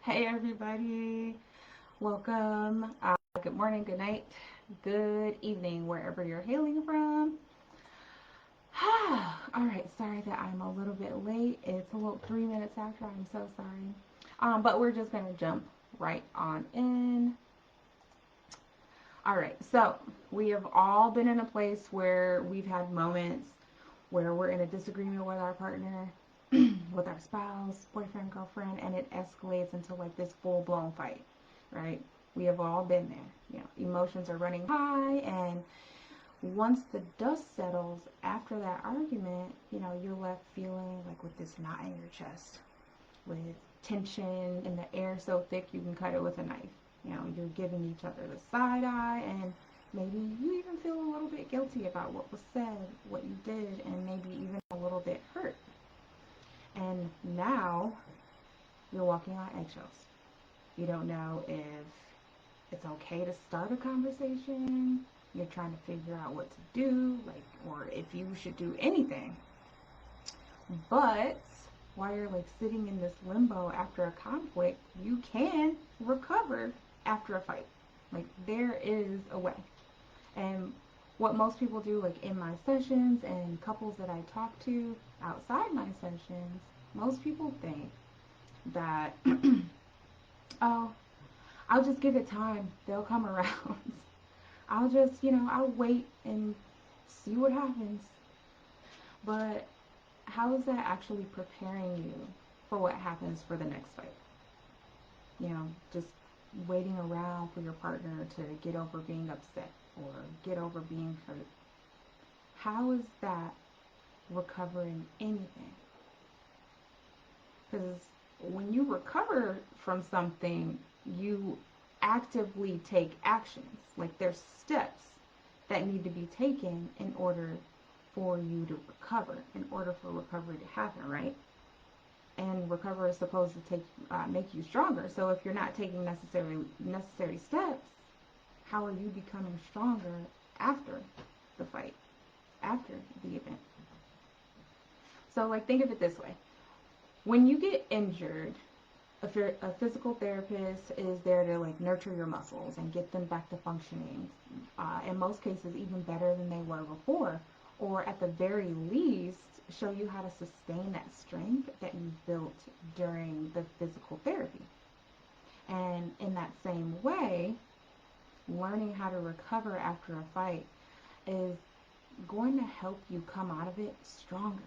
Hey everybody, welcome. Good morning, good night, good evening, wherever you're hailing from. All right, sorry that I'm a little bit late. It's a little 3 minutes after. I'm so sorry. But we're just gonna jump right on in. All right, so we have all been in a place where we've had moments where we're in a disagreement with our partner, with our spouse, boyfriend, girlfriend, and it escalates into like this full blown fight, right? We have all been there. Emotions are running high, and once the dust settles after that argument, you're left feeling like with this knot in your chest, with tension in the air so thick you can cut it with a knife. You're giving each other the side eye, and maybe you even feel a little bit guilty about what was said, what you did, and maybe even a little bit hurt. And now you're walking on eggshells. You don't know if it's okay to start a conversation. You're trying to figure out what to do, or if you should do anything. But while you're sitting in this limbo after a conflict, you can recover after a fight. There is a way. And what most people do, in my sessions and couples that I talk to outside my sessions, most people think that, oh, I'll just give it time. They'll come around. I'll just, I'll wait and see what happens. But how is that actually preparing you for what happens for the next fight? Just waiting around for your partner to get over being upset or get over being hurt. How is that recovering anything? Because when you recover from something, you actively take actions. There's steps that need to be taken in order for you to recover, in order for recovery to happen, right? And recovery is supposed to make you stronger. So if you're not taking necessary steps, how are you becoming stronger after the fight, after the event? So think of it this way. When you get injured, a physical therapist is there to nurture your muscles and get them back to functioning. In most cases, even better than they were before, or at the very least, show you how to sustain that strength that you built during the physical therapy. And in that same way, learning how to recover after a fight is going to help you come out of it stronger.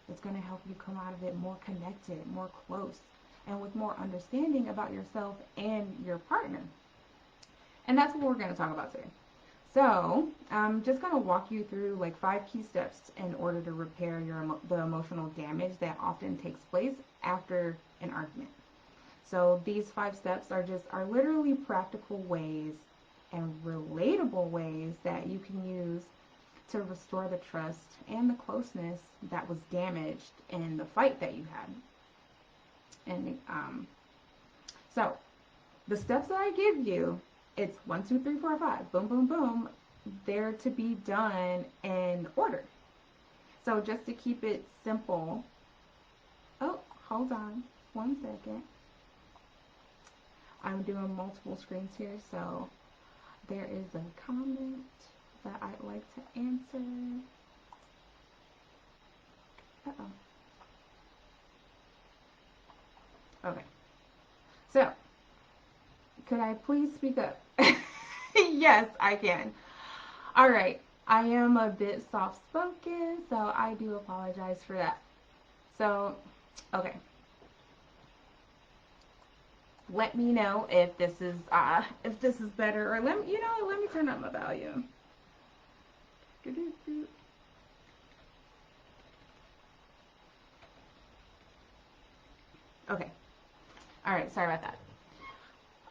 It's going to help you come out of it more connected, more close, and with more understanding about yourself and your partner. And that's what we're going to talk about today. So I'm just going to walk you through 5 key steps in order to repair the emotional damage that often takes place after an argument. So these 5 steps are literally practical ways and relatable ways that you can use to restore the trust and the closeness that was damaged in the fight that you had. And so the steps that I give you, it's 1, 2, 3, 4, 5, boom, boom, boom. They're to be done in order. So just to keep it simple, oh, hold on 1 second. I'm doing multiple screens here, so there is a comment that I'd like to answer. Okay. So, could I please speak up? Yes, I can. All right. I am a bit soft-spoken, so I do apologize for that. So, okay. Let me know if this is better, or let me turn up my volume. Okay. All right. Sorry about that.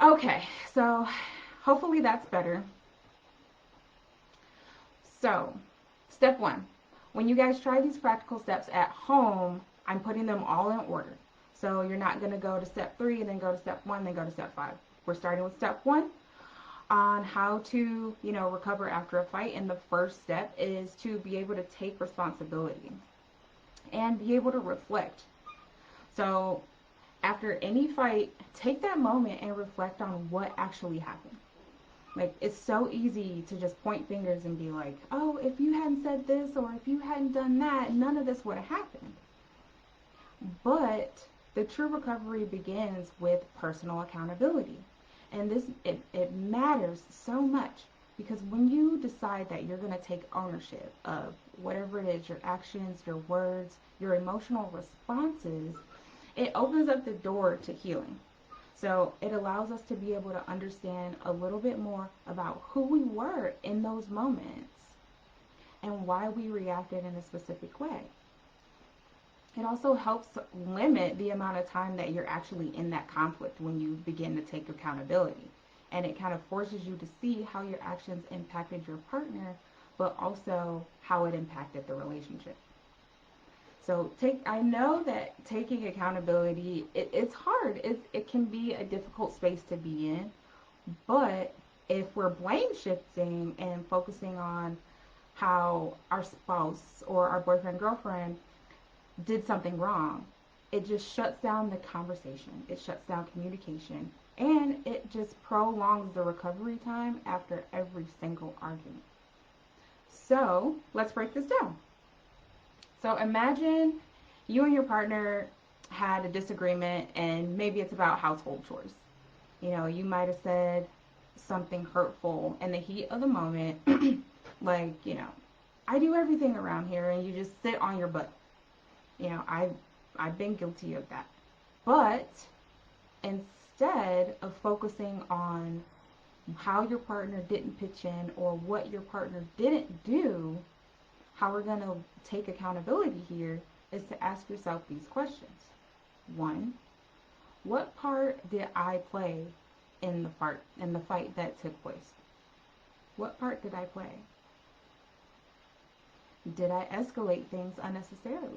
Okay. So, hopefully that's better. So, step 1. When you guys try these practical steps at home, I'm putting them all in order. So you're not going to go to step 3 and then go to step 1, then go to step 5. We're starting with step 1 on how to, recover after a fight. And the first step is to be able to take responsibility and be able to reflect. So After any fight, take that moment and reflect on what actually happened. Like, it's so easy to just point fingers and be like, oh, if you hadn't said this or if you hadn't done that, none of this would have happened. But the true recovery begins with personal accountability. And it matters so much because when you decide that you're going to take ownership of whatever it is, your actions, your words, your emotional responses, it opens up the door to healing. So it allows us to be able to understand a little bit more about who we were in those moments and why we reacted in a specific way. It also helps limit the amount of time that you're actually in that conflict when you begin to take accountability. And it kind of forces you to see how your actions impacted your partner, but also how it impacted the relationship. So I know that taking accountability, it's hard. It can be a difficult space to be in. But if we're blame shifting and focusing on how our spouse or our boyfriend, girlfriend did something wrong, it just shuts down the conversation. It shuts down communication. And it just prolongs the recovery time after every single argument. So let's break this down. So imagine you and your partner had a disagreement and maybe it's about household chores. You know, you might have said something hurtful in the heat of the moment, like, you know, I do everything around here and you just sit on your butt. You know, I've been guilty of that. But instead of focusing on how your partner didn't pitch in or what your partner didn't do, how we're going to take accountability here is to ask yourself these questions. One, what part did I play in the fight that took place? What part did I play? Did I escalate things unnecessarily?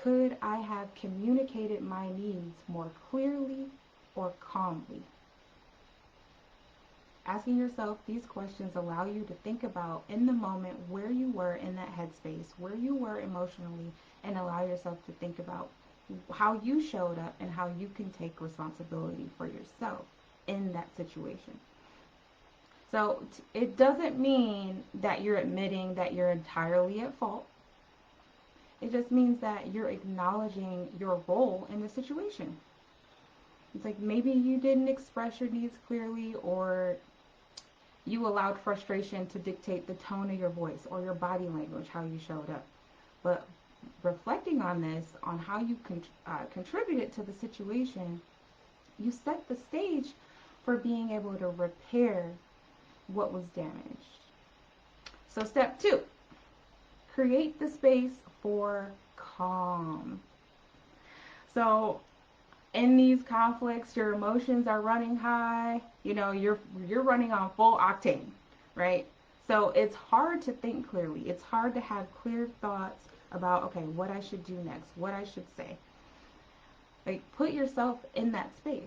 Could I have communicated my needs more clearly or calmly? Asking yourself these questions allow you to think about in the moment where you were in that headspace, where you were emotionally, and allow yourself to think about how you showed up and how you can take responsibility for yourself in that situation. So it doesn't mean that you're admitting that you're entirely at fault. It just means that you're acknowledging your role in the situation. It's like maybe you didn't express your needs clearly, or you allowed frustration to dictate the tone of your voice or your body language, how you showed up. But reflecting on this, on how you contributed to the situation, you set the stage for being able to repair what was damaged. So step 2, create the space for calm. So in these conflicts, your emotions are running high. You know, you're running on full octane, right? So it's hard to think clearly. It's hard to have clear thoughts about, okay, what I should do next, what I should say. Like, put yourself in that space.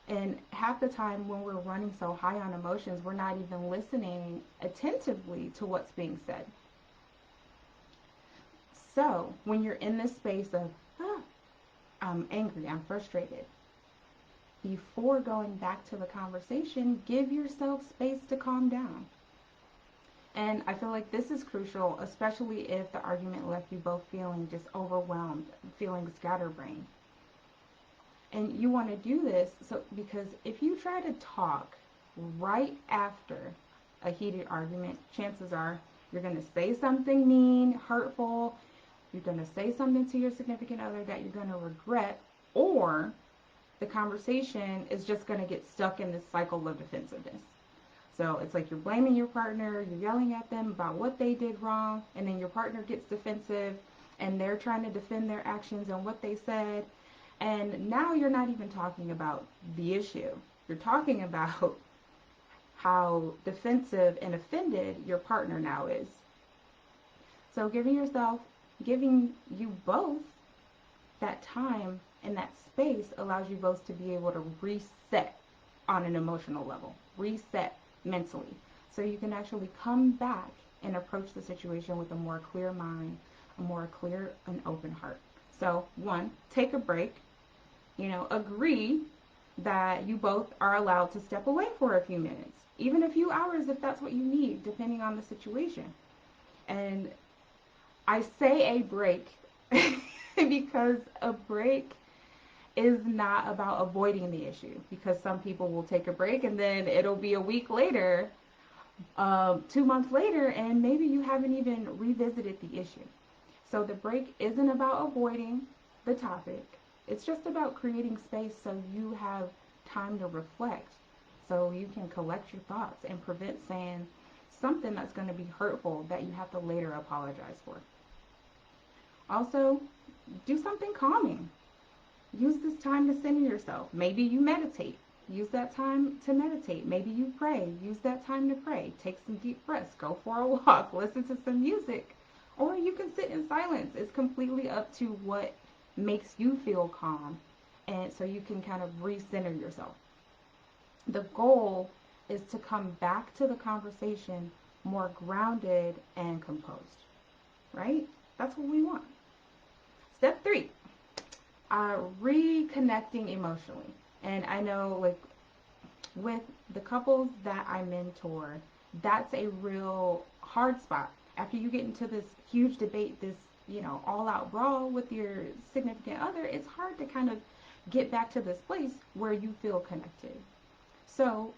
And half the time when we're running so high on emotions, we're not even listening attentively to what's being said. So when you're in this space of, I'm angry, I'm frustrated, before going back to the conversation, give yourself space to calm down. And I feel like this is crucial, especially if the argument left you both feeling just overwhelmed, feeling scatterbrained. And you want to do this because if you try to talk right after a heated argument, chances are you're going to say something mean, hurtful. You're going to say something to your significant other that you're going to regret, or the conversation is just going to get stuck in this cycle of defensiveness. So it's like you're blaming your partner, you're yelling at them about what they did wrong, and then your partner gets defensive and they're trying to defend their actions and what they said. And now you're not even talking about the issue. You're talking about how defensive and offended your partner now is. So giving you both that time and that space allows you both to be able to reset on an emotional level, reset mentally. So you can actually come back and approach the situation with a more clear mind, a more clear and open heart. So, one, take a break. Agree that you both are allowed to step away for a few minutes, even a few hours if that's what you need, depending on the situation. And I say a break because a break is not about avoiding the issue, because some people will take a break and then it'll be a week later, 2 months later, and maybe you haven't even revisited the issue. So the break isn't about avoiding the topic. It's just about creating space so you have time to reflect, so you can collect your thoughts and prevent saying something that's going to be hurtful that you have to later apologize for. Also, do something calming. Use this time to center yourself. Maybe you meditate. Use that time to meditate. Maybe you pray. Use that time to pray. Take some deep breaths. Go for a walk. Listen to some music. Or you can sit in silence. It's completely up to what makes you feel calm. And so you can kind of recenter yourself. The goal is to come back to the conversation more grounded and composed, right? That's what we want. Step 3, reconnecting emotionally. And I know, like, with the couples that I mentor, that's a real hard spot. After you get into this huge debate, this, all out brawl with your significant other, it's hard to kind of get back to this place where you feel connected. So,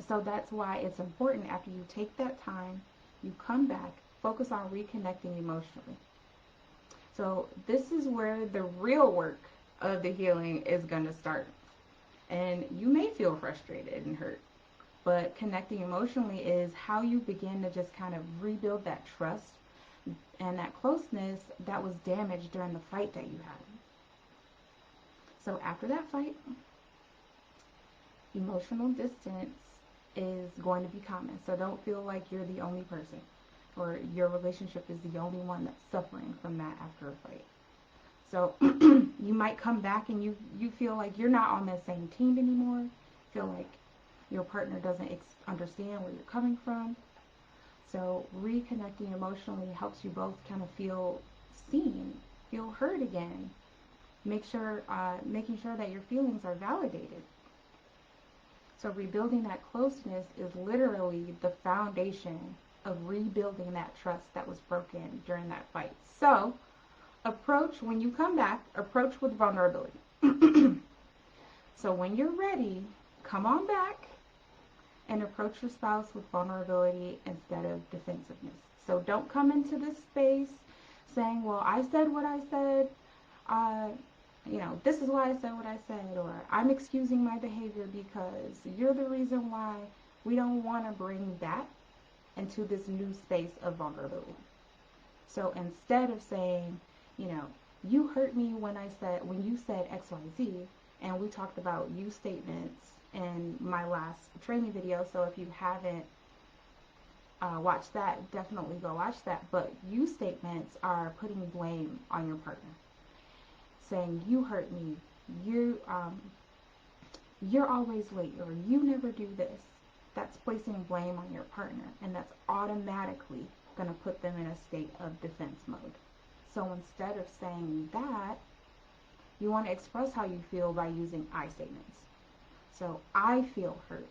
so that's why it's important, after you take that time, you come back, focus on reconnecting emotionally. So this is where the real work of the healing is going to start. And you may feel frustrated and hurt, but connecting emotionally is how you begin to just kind of rebuild that trust and that closeness that was damaged during the fight that you had. So after that fight, emotional distance is going to be common. So don't feel like you're the only person, or your relationship is the only one that's suffering from that after a fight. So you might come back and you feel like you're not on the same team anymore, feel like your partner doesn't understand where you're coming from. So reconnecting emotionally helps you both kind of feel seen, feel heard again, making sure that your feelings are validated. So rebuilding that closeness is literally the foundation of rebuilding that trust that was broken during that fight. So when you come back, approach with vulnerability. So when you're ready, come on back and approach your spouse with vulnerability instead of defensiveness. So don't come into this space saying, well, I said what I said, this is why I said what I said, or I'm excusing my behavior because you're the reason why. We don't want to bring that into this new space of vulnerability. So instead of saying, you hurt me when you said XYZ, and we talked about you statements in my last training video. So if you haven't watched that, definitely go watch that. But you statements are putting blame on your partner, saying you hurt me, you're always late, or you never do this. That's placing blame on your partner, and that's automatically going to put them in a state of defense mode. So instead of saying that, you want to express how you feel by using I statements. So I feel hurt.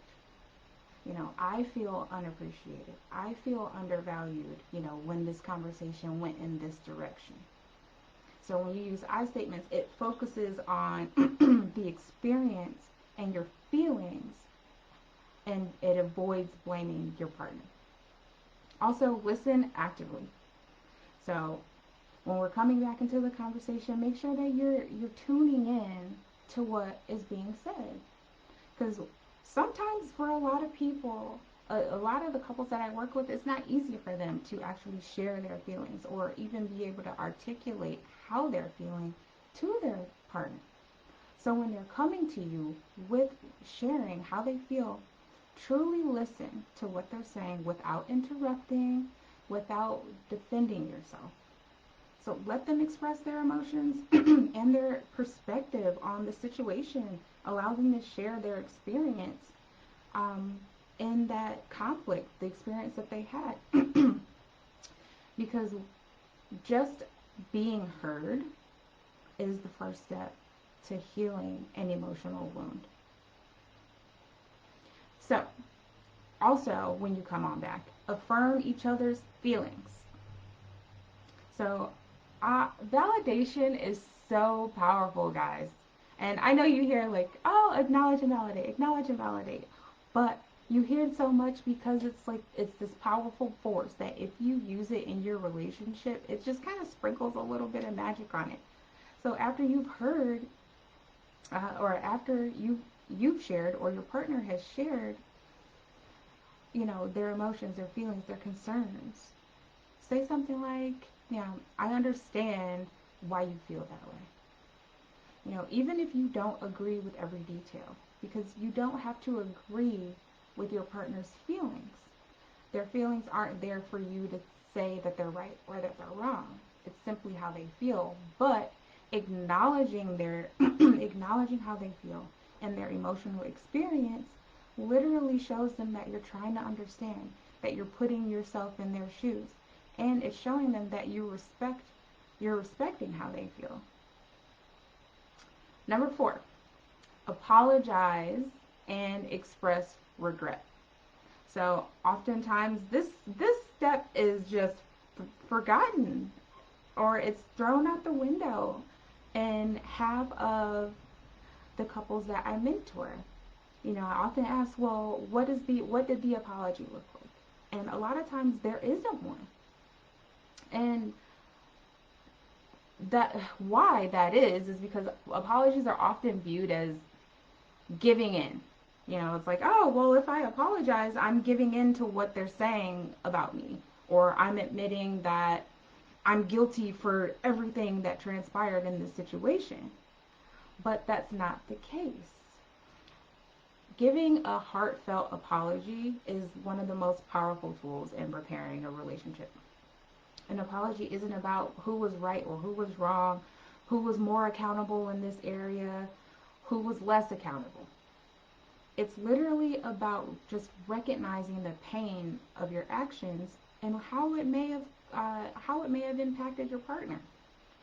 I feel unappreciated. I feel undervalued, when this conversation went in this direction. So when you use I statements, it focuses on the experience and your feelings, and it avoids blaming your partner. Also, listen actively. So when we're coming back into the conversation, make sure that you're tuning in to what is being said. Because sometimes for a lot of people, a lot of the couples that I work with, it's not easy for them to actually share their feelings or even be able to articulate how they're feeling to their partner. So when they're coming to you with sharing how they feel, truly listen to what they're saying without interrupting, without defending yourself. So let them express their emotions and their perspective on the situation. Allow them to share their experience in that conflict, the experience that they had. Because just being heard is the first step to healing an emotional wound. So, also, when you come on back, affirm each other's feelings. So, validation is so powerful, guys. And I know you hear like, oh, acknowledge and validate. But you hear it so much because it's like, it's this powerful force that if you use it in your relationship, it just kind of sprinkles a little bit of magic on it. So after you've heard, or after you've shared, or your partner has shared, their emotions, their feelings, their concerns, say something like, I understand why you feel that way. Even if you don't agree with every detail, because you don't have to agree with your partner's feelings. Their feelings aren't there for you to say that they're right or that they're wrong. It's simply how they feel. But acknowledging acknowledging how they feel and their emotional experience literally shows them that you're trying to understand, that you're putting yourself in their shoes, and it's showing them that you're respecting how they feel. Number 4, apologize and express regret. So oftentimes this step is just forgotten, or it's thrown out the window in half of the couples that I mentor. I often ask, well, what did the apology look like? And a lot of times there isn't one. And that why that is because apologies are often viewed as giving in. It's like, oh, well, if I apologize, I'm giving in to what they're saying about me, or I'm admitting that I'm guilty for everything that transpired in this situation. But that's not the case. Giving a heartfelt apology is one of the most powerful tools in repairing a relationship. An apology isn't about who was right or who was wrong, who was more accountable in this area, who was less accountable. It's literally about just recognizing the pain of your actions and how it may have impacted your partner,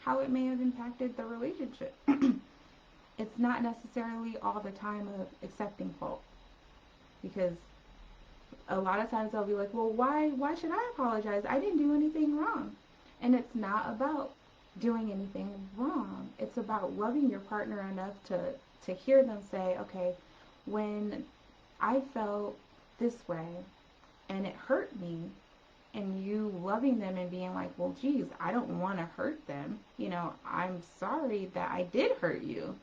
how it may have impacted the relationship. It's not necessarily all the time of accepting fault, because a lot of times they'll be like, well, why should I apologize? I didn't do anything wrong. And it's not about doing anything wrong. It's about loving your partner enough to hear them say, okay, when I felt this way and it hurt me, and you loving them and being like, well, geez, I don't want to hurt them. I'm sorry that I did hurt you.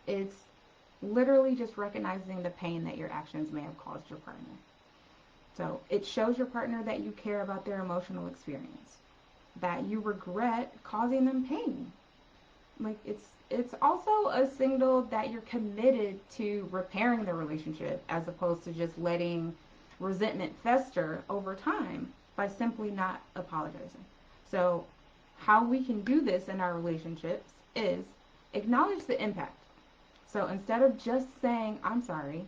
It's literally just recognizing the pain that your actions may have caused your partner. So it shows your partner that you care about their emotional experience, that you regret causing them pain. Like, it's also a signal that you're committed to repairing the relationship, as opposed to just letting resentment fester over time by simply not apologizing. So how we can do this in our relationships is acknowledge the impact. So instead of just saying, I'm sorry,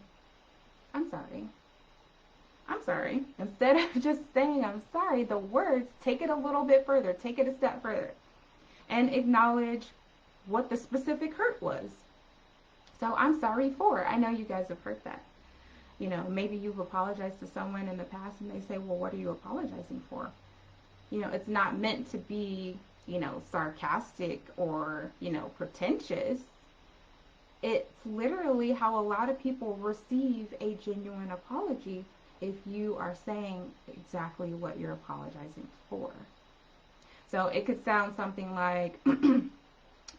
I'm sorry, I'm sorry, instead of just saying I'm sorry, the words, take it a little bit further, take it a step further, and acknowledge what the specific hurt was. So I'm sorry for, I know you guys have heard that. Maybe you've apologized to someone in the past and they say, well, what are you apologizing for? It's not meant to be, sarcastic or, pretentious. It's literally how a lot of people receive a genuine apology if you are saying exactly what you're apologizing for. So it could sound something like,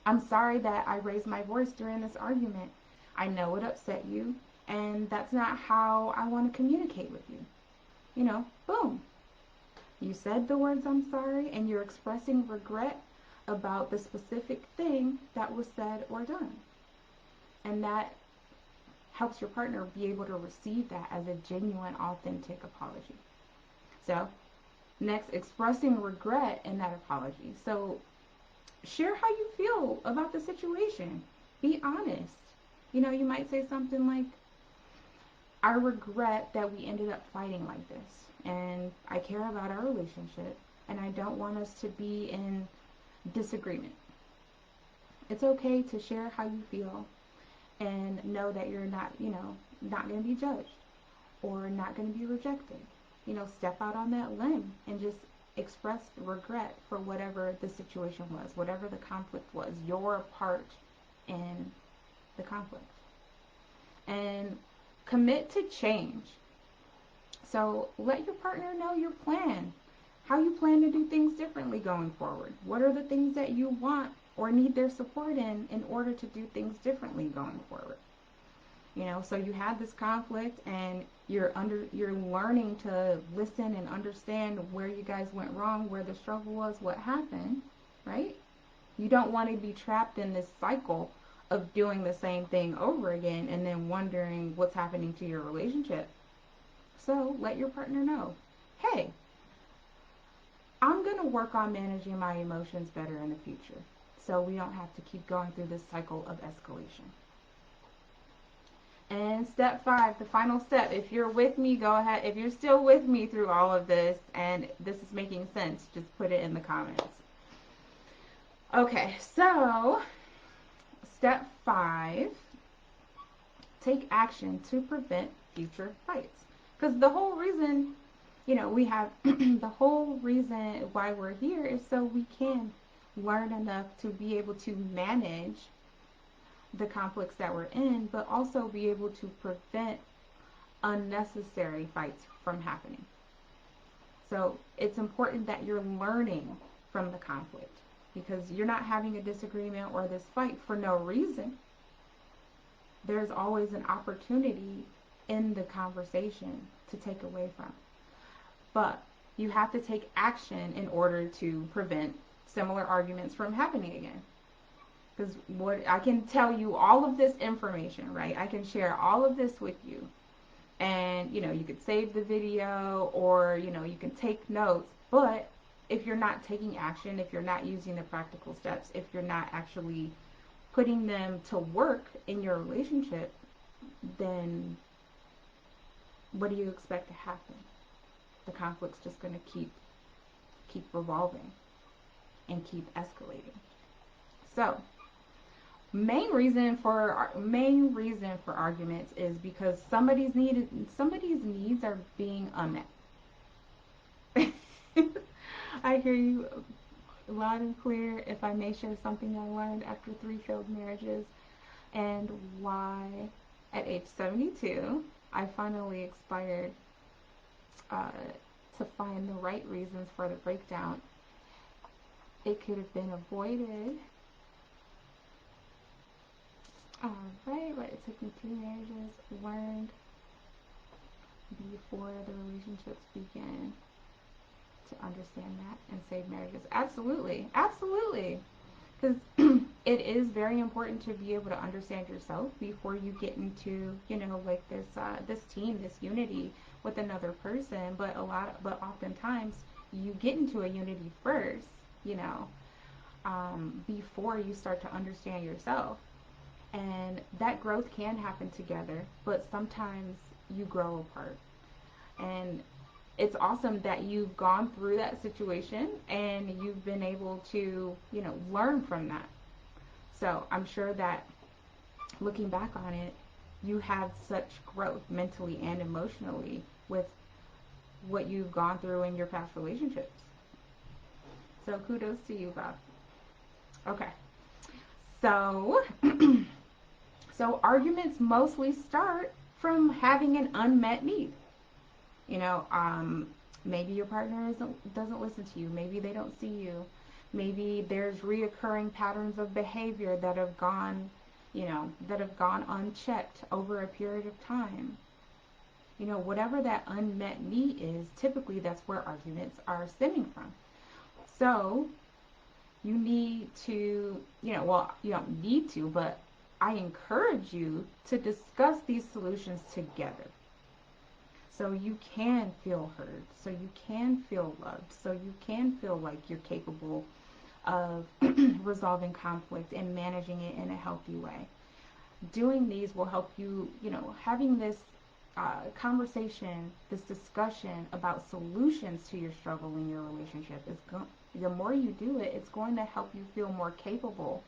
I'm sorry that I raised my voice during this argument. I know it upset you, and that's not how I want to communicate with you. Boom. You said the words I'm sorry, and you're expressing regret about the specific thing that was said or done. And that helps your partner be able to receive that as a genuine, authentic apology. So, next, expressing regret in that apology. So, share how you feel about the situation. Be honest. You might say something like, I regret that we ended up fighting like this, and I care about our relationship, and I don't want us to be in disagreement. It's okay to share how you feel and know that you're not, not going to be judged or not going to be rejected. Step out on that limb and just express regret for whatever the situation was, whatever the conflict was, your part in the conflict. And commit to change. So let your partner know your plan, how you plan to do things differently going forward. What are the things that you want or need their support in order to do things differently going forward? So you had this conflict and you're learning to listen and understand where you guys went wrong, where the struggle was, what happened, right? You don't want to be trapped in this cycle of doing the same thing over again and then wondering what's happening to your relationship. So let your partner know, hey, I'm going to work on managing my emotions better in the future so we don't have to keep going through this cycle of escalation. And step 5, the final step. If you're with me, go ahead. If you're still with me through all of this and this is making sense, just put it in the comments. Okay, so step 5, take action to prevent future fights. Because the whole reason, we have the whole reason why we're here is so we can learn enough to be able to manage the conflicts that we're in, but also be able to prevent unnecessary fights from happening. So it's important that you're learning from the conflict because you're not having a disagreement or this fight for no reason. There's always an opportunity in the conversation to take away from. But you have to take action in order to prevent similar arguments from happening again. Because what I can tell you all of this information, right? I can share all of this with you. And, you could save the video or, you can take notes. But if you're not taking action, if you're not using the practical steps, if you're not actually putting them to work in your relationship, then what do you expect to happen? The conflict's just going to keep revolving and keep escalating. So, main reason for arguments is because somebody's needs are being unmet. I hear you loud and clear. If I may share something I learned after 3 failed marriages and why at age 72 I finally aspired to find the right reasons for the breakdown. It could have been avoided. Alright, but it took me 3 marriages, learned before the relationships began to understand that and save marriages. Absolutely, absolutely. Because it is very important to be able to understand yourself before you get into, like this team, this unity with another person. But oftentimes you get into a unity first, before you start to understand yourself. And that growth can happen together, but sometimes you grow apart. And it's awesome that you've gone through that situation and you've been able to, learn from that. So I'm sure that looking back on it, you have such growth mentally and emotionally with what you've gone through in your past relationships. So kudos to you, Bob. Okay. So, so arguments mostly start from having an unmet need. Maybe your partner doesn't listen to you. Maybe they don't see you. Maybe there's reoccurring patterns of behavior that have gone unchecked over a period of time. Whatever that unmet need is, typically that's where arguments are stemming from. So you need to, you don't need to, but I encourage you to discuss these solutions together. So you can feel heard, so you can feel loved, so you can feel like you're capable of resolving conflict and managing it in a healthy way. Doing these will help you, having this conversation, this discussion about solutions to your struggle in your relationship the more you do it, it's going to help you feel more capable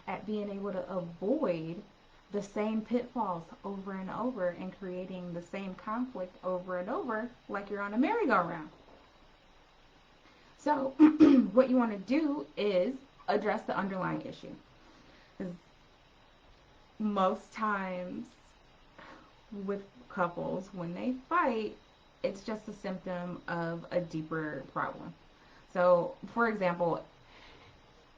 at being able to avoid the same pitfalls over and over and creating the same conflict over and over like you're on a merry-go-round. So what you want to do is address the underlying issue. Because most times with couples, when they fight, it's just a symptom of a deeper problem. So, for example,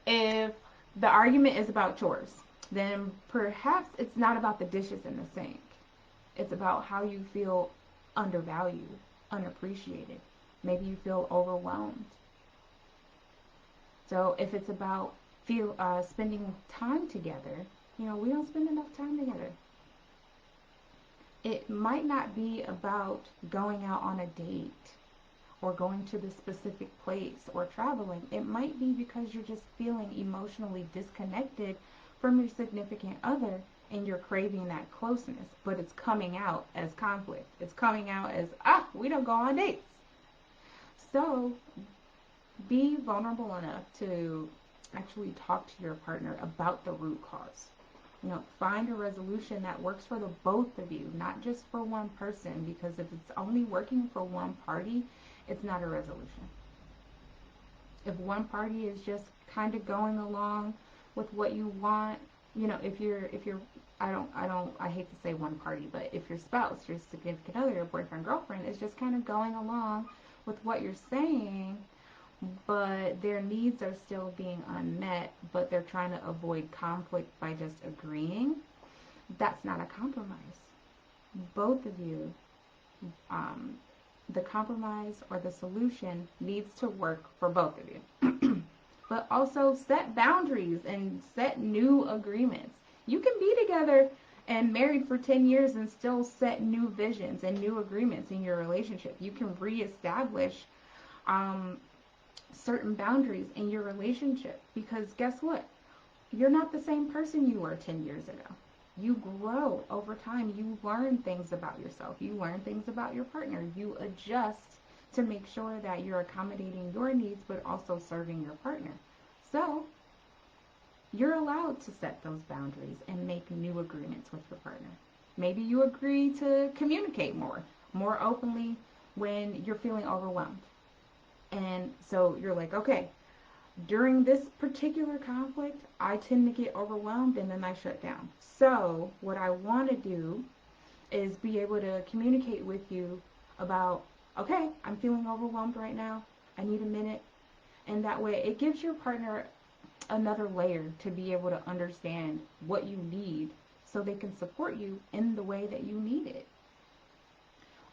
if the argument is about chores, then perhaps it's not about the dishes in the sink. It's about how you feel undervalued, unappreciated. Maybe you feel overwhelmed. So if it's about spending time together, we don't spend enough time together. It might not be about going out on a date or going to the specific place or traveling. It might be because you're just feeling emotionally disconnected from your significant other and you're craving that closeness, but it's coming out as conflict. It's coming out as, we don't go on dates. So be vulnerable enough to actually talk to your partner about the root cause. Find a resolution that works for the both of you, not just for one person, because if it's only working for one party, it's not a resolution. If one party is just kind of going along with what you want, if you're I hate to say one party, but if your spouse, your significant other, your boyfriend, girlfriend is just kind of going along with what you're saying, but their needs are still being unmet, but they're trying to avoid conflict by just agreeing, that's not a compromise. Both of you, the compromise or the solution needs to work for both of you. But also set boundaries and set new agreements. You can be together and married for 10 years and still set new visions and new agreements in your relationship. You can reestablish certain boundaries in your relationship, because guess what? You're not the same person you were 10 years ago. You grow over time. You learn things about yourself. You learn things about your partner. You adjust to make sure that you're accommodating your needs but also serving your partner. So you're allowed to set those boundaries and make new agreements with your partner. Maybe you agree to communicate more openly when you're feeling overwhelmed. And so you're like, okay, during this particular conflict, I tend to get overwhelmed and then I shut down. So what I want to do is be able to communicate with you about, okay, I'm feeling overwhelmed right now. I need a minute. And that way it gives your partner another layer to be able to understand what you need so they can support you in the way that you need it.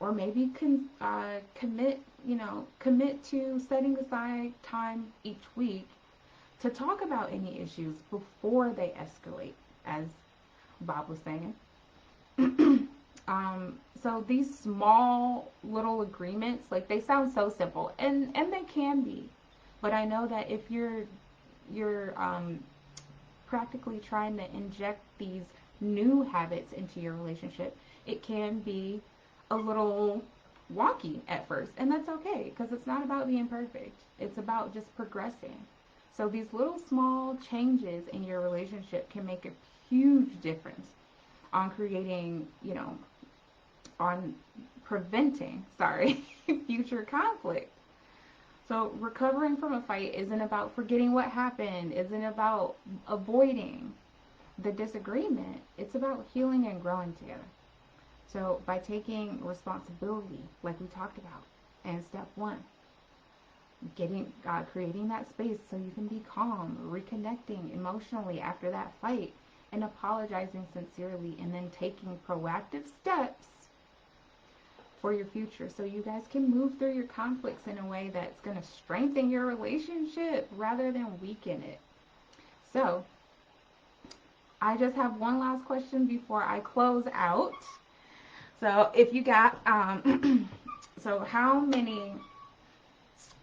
Or maybe commit to setting aside time each week to talk about any issues before they escalate, as Bob was saying. So these small little agreements, like, they sound so simple, and they can be, but I know that if you're practically trying to inject these new habits into your relationship, it can be a little wonky at first, and that's okay, because it's not about being perfect. It's about just progressing. So these little small changes in your relationship can make a huge difference on preventing future conflict. So recovering from a fight isn't about forgetting what happened, isn't about avoiding the disagreement. It's about healing and growing together. So by taking responsibility, like we talked about, and step one, creating that space so you can be calm, reconnecting emotionally after that fight, and apologizing sincerely, and then taking proactive steps for your future so you guys can move through your conflicts in a way that's going to strengthen your relationship rather than weaken it. So I just have one last question before I close out. So if you got, so how many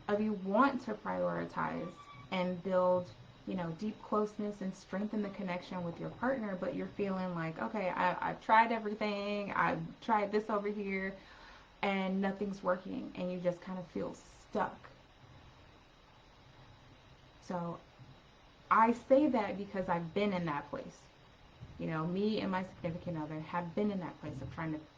of you want to prioritize and build, deep closeness and strengthen the connection with your partner, but you're feeling like, okay, I've tried everything, I've tried this over here, and nothing's working, and you just kind of feel stuck. So I say that because I've been in that place. Me and my significant other have been in that place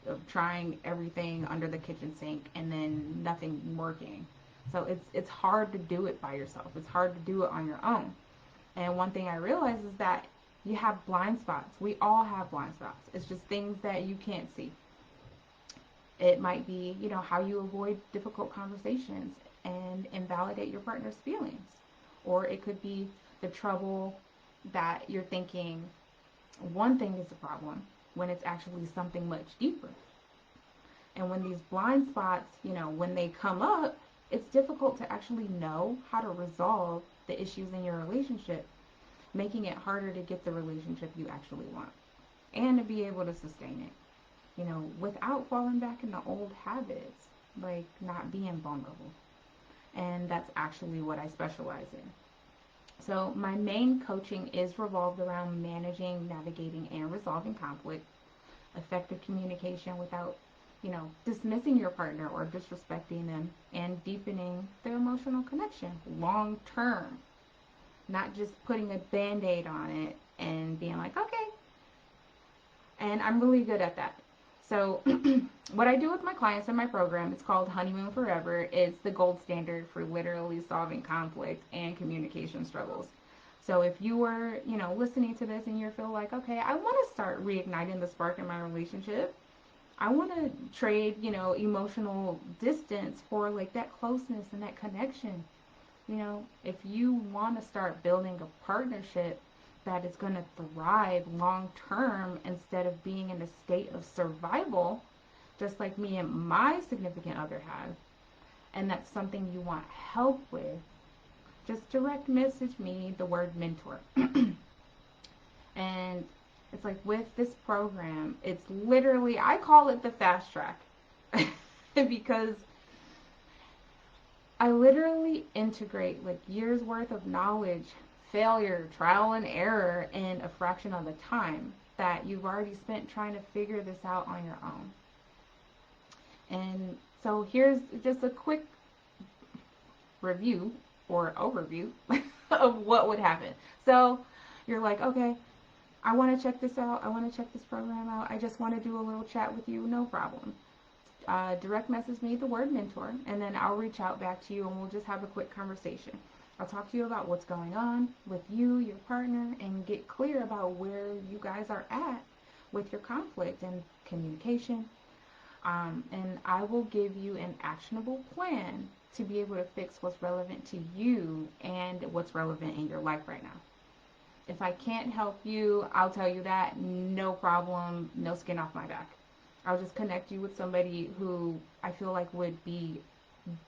of trying everything under the kitchen sink and then nothing working. So it's hard to do it by yourself. It's hard to do it on your own. And one thing I realize is that you have blind spots. We all have blind spots. It's just things that you can't see. It might be, how you avoid difficult conversations and invalidate your partner's feelings. Or it could be the trouble that you're thinking one thing is a problem when it's actually something much deeper. And when these blind spots, when they come up, it's difficult to actually know how to resolve the issues in your relationship, making it harder to get the relationship you actually want and to be able to sustain it, without falling back into old habits, like not being vulnerable. And that's actually what I specialize in. So my main coaching is revolved around managing, navigating, and resolving conflict, effective communication without, dismissing your partner or disrespecting them, and deepening their emotional connection long term. Not just putting a band-aid on it and being like, okay. And I'm really good at that. So what I do with my clients in my program, it's called Honeymoon Forever. It's the gold standard for literally solving conflict and communication struggles. So if you were, listening to this and you feel like, okay, I want to start reigniting the spark in my relationship. I want to trade, emotional distance for like that closeness and that connection. If you want to start building a partnership that is going to thrive long term instead of being in a state of survival, just like me and my significant other have, and that's something you want help with, just direct message me the word mentor. And it's like with this program, it's literally, I call it the fast track because I literally integrate like years worth of knowledge, failure, trial and error in a fraction of the time that you've already spent trying to figure this out on your own. And so here's just a quick review or overview of what would happen. So you're like, okay, I want to check this out. I want to check this program out. I just want to do a little chat with you. No problem. Direct message me the word mentor, and then I'll reach out back to you and we'll just have a quick conversation. I'll talk to you about what's going on with you, your partner, and get clear about where you guys are at with your conflict and communication. And I will give you an actionable plan to be able to fix what's relevant to you and what's relevant in your life right now. If I can't help you, I'll tell you that. No problem. No skin off my back. I'll just connect you with somebody who I feel like would be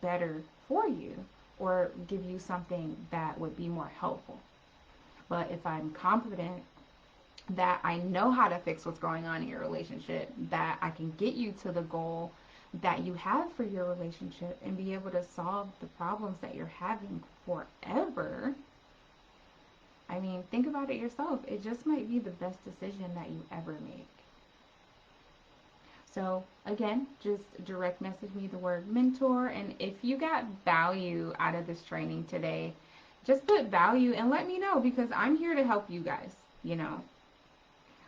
better for you or give you something that would be more helpful. But if I'm confident that I know how to fix what's going on in your relationship, that I can get you to the goal that you have for your relationship and be able to solve the problems that you're having forever, I mean, think about it yourself. It just might be the best decision that you ever make. So again, just direct message me the word mentor. And if you got value out of this training today, just put value and let me know, because I'm here to help you guys.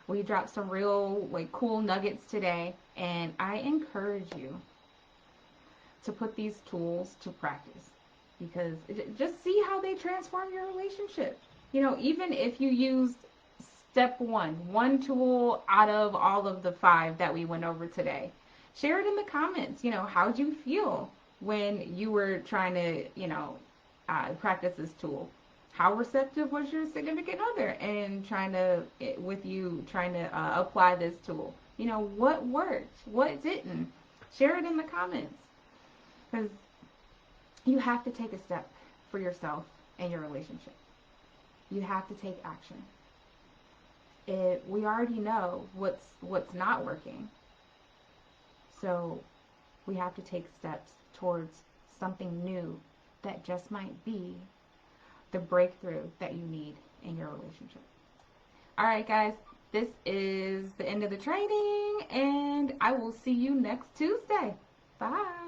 We dropped some real cool nuggets today, and I encourage you to put these tools to practice, because just see how they transform your relationship. Even if you used step one tool out of all of the 5 that we went over today, share it in the comments. How'd you feel when you were trying to, practice this tool? How receptive was your significant other in trying to apply this tool? What worked? What didn't? Share it in the comments, because you have to take a step for yourself and your relationship. You have to take action. We already know what's not working. So we have to take steps towards something new that just might be the breakthrough that you need in your relationship. All right, guys, this is the end of the training, and I will see you next Tuesday. Bye.